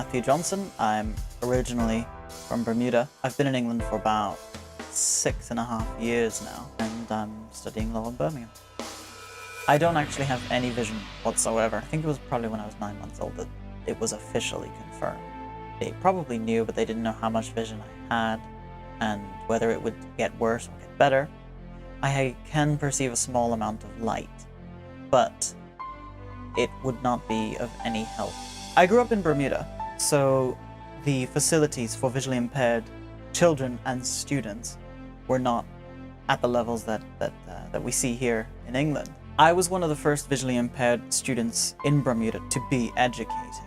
Matthew Johnson. I'm originally from Bermuda. I've been in England for about 6.5 years now, and I'm studying law in Birmingham. I don't actually have any vision whatsoever. I think it was probably when I was 9 months old that it was officially confirmed. They probably knew, but they didn't know how much vision I had and whether it would get worse or get better. I can perceive a small amount of light, but it would not be of any help. I grew up in Bermuda, so the facilities for visually impaired children and students were not at the levels that we see here in England. I was one of the first visually impaired students in Bermuda to be educated.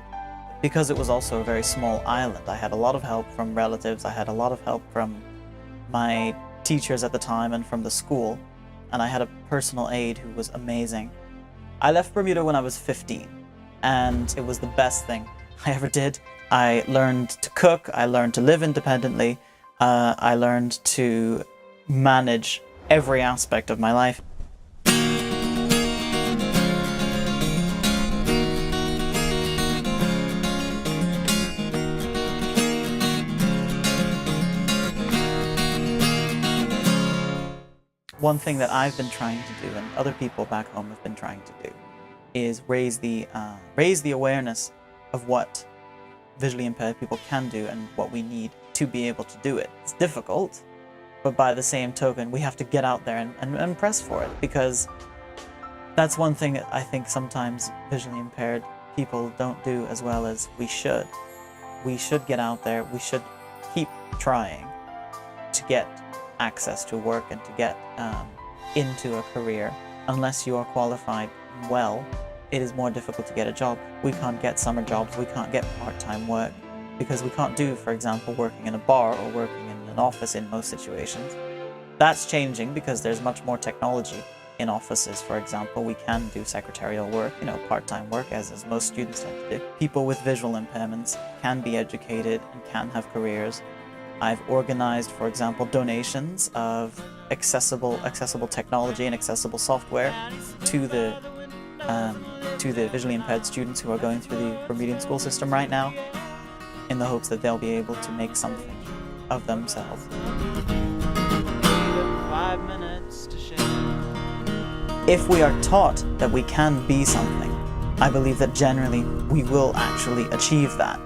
Because it was also a very small island, I had a lot of help from relatives, I had a lot of help from my teachers at the time and from the school, and I had a personal aide who was amazing. I left Bermuda when I was 15, and it was the best thing I ever did. I learned to cook, I learned to live independently, I learned to manage every aspect of my life. One thing that I've been trying to do, and other people back home have been trying to do, is raise the awareness of what visually impaired people can do and what we need to be able to do it. It's difficult, but by the same token, we have to get out there and press for it, because that's one thing that I think sometimes visually impaired people don't do as well as we should. We should get out there, we should keep trying to get access to work and to get into a career. Unless you are qualified well, it is more difficult to get a job. We can't get summer jobs, we can't get part-time work, because we can't do, for example, working in a bar or working in an office in most situations. That's changing because there's much more technology in offices. For example, we can do secretarial work, part-time work, as most students tend to do. People with visual impairments can be educated and can have careers. I've organized, for example, donations of accessible technology and accessible software to the visually impaired students who are going through the Bermudian school system right now, in the hopes that they'll be able to make something of themselves. 5 minutes to share. If we are taught that we can be something, I believe that generally we will actually achieve that.